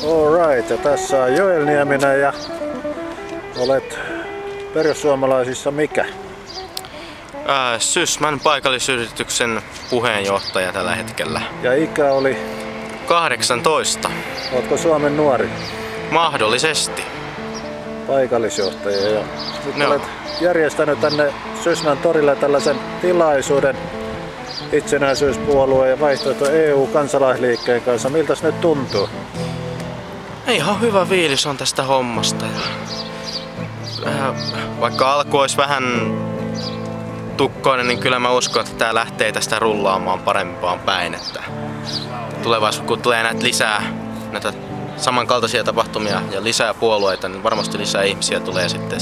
Alright, ja tässä on Joel Nieminen ja olet perussuomalaisissa mikä? Sysmän paikallisyrityksen puheenjohtaja tällä hetkellä. Ja ikä oli? 18. Oletko Suomen nuori? Mahdollisesti. Paikallisjohtaja. Ja nyt olet järjestänyt tänne Sysmän torille tällaisen tilaisuuden itsenäisyyspuolueen ja vaihtoehto EU-kansalaisliikkeen kanssa. Miltä se nyt tuntuu? Ihan hyvä fiilis on tästä hommasta. Vaikka alku olisi vähän tukkoinen, niin kyllä mä uskon, että tää lähtee tästä rullaamaan parempaan päin. Että tulevaisuudessa, kun tulee näitä samankaltaisia tapahtumia ja lisää puolueita, niin varmasti lisää ihmisiä tulee sitten.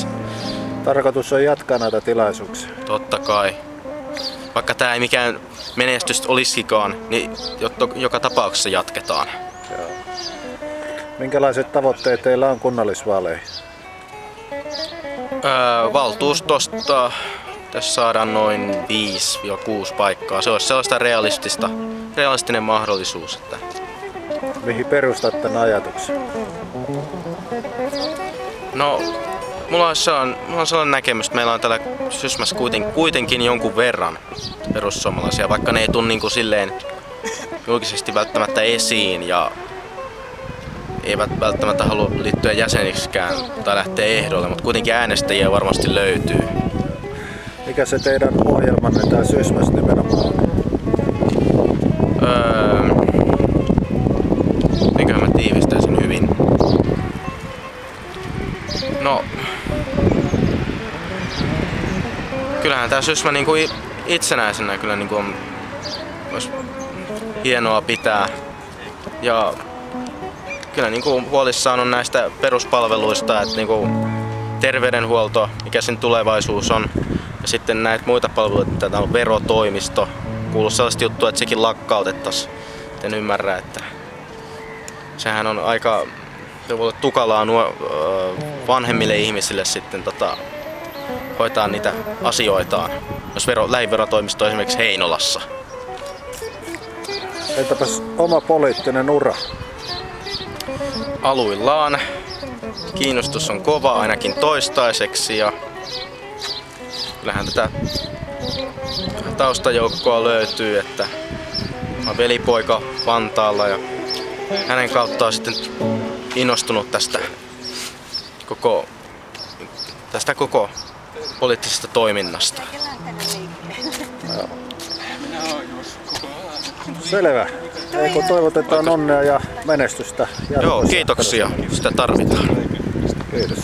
Tarkoitus on jatkaa näitä tilaisuuksia. Totta kai. Vaikka tää ei mikään menestys olisikaan, niin joka tapauksessa jatketaan. Joo. Minkälaiset tavoitteet teillä on kunnallisvaaleihin? Valtuustosta tässä saadaan noin 5-6 paikkaa. Se olisi sellaista realistinen mahdollisuus. Että... Mihin perustat tämän ajatuksen? No, mulla on sellainen näkemys, että meillä on täällä Sysmässä kuitenkin jonkun verran perussuomalaisia, vaikka ne ei tule niin kuin silleen julkisesti välttämättä esiin ja eivät välttämättä halua liittyä jäseniksikään tai lähteä ehdolle, mutta kuitenkin äänestäjiä varmasti löytyy. Mikä se teidän ohjelmanne tää Sysmässä nimenomaan on? Mitenköhän mä tiivistäisin hyvin? No, kyllähän tää Sysmä niinku itsenäisenä kyllä niinku on olisi hienoa pitää. Ja kyllä niinku huolissaan on näistä peruspalveluista, että niinku terveydenhuolto, mikä sen tulevaisuus on. Ja sitten näitä muita palveluita, mitä täällä on verotoimisto. Kuuluu sellaista juttua, että sekin lakkautettaisiin. En ymmärrä, että sehän on aika tukalaa vanhemmille ihmisille sitten hoitaa niitä asioitaan. Jos lähiverotoimisto on esimerkiksi Heinolassa. Entäpäs oma poliittinen ura? Aluillaan. Kiinnostus on kova ainakin toistaiseksi ja kyllähän tätä taustajoukkoa löytyy, että on velipoika Vantaalla ja hänen kauttaan sitten innostunut tästä koko poliittisesta toiminnasta. Selvä. Eikö toivotetaan onnea ja menestystä jatkossa? Joo, kiitoksia. Sitä tarvitaan. Kiitos.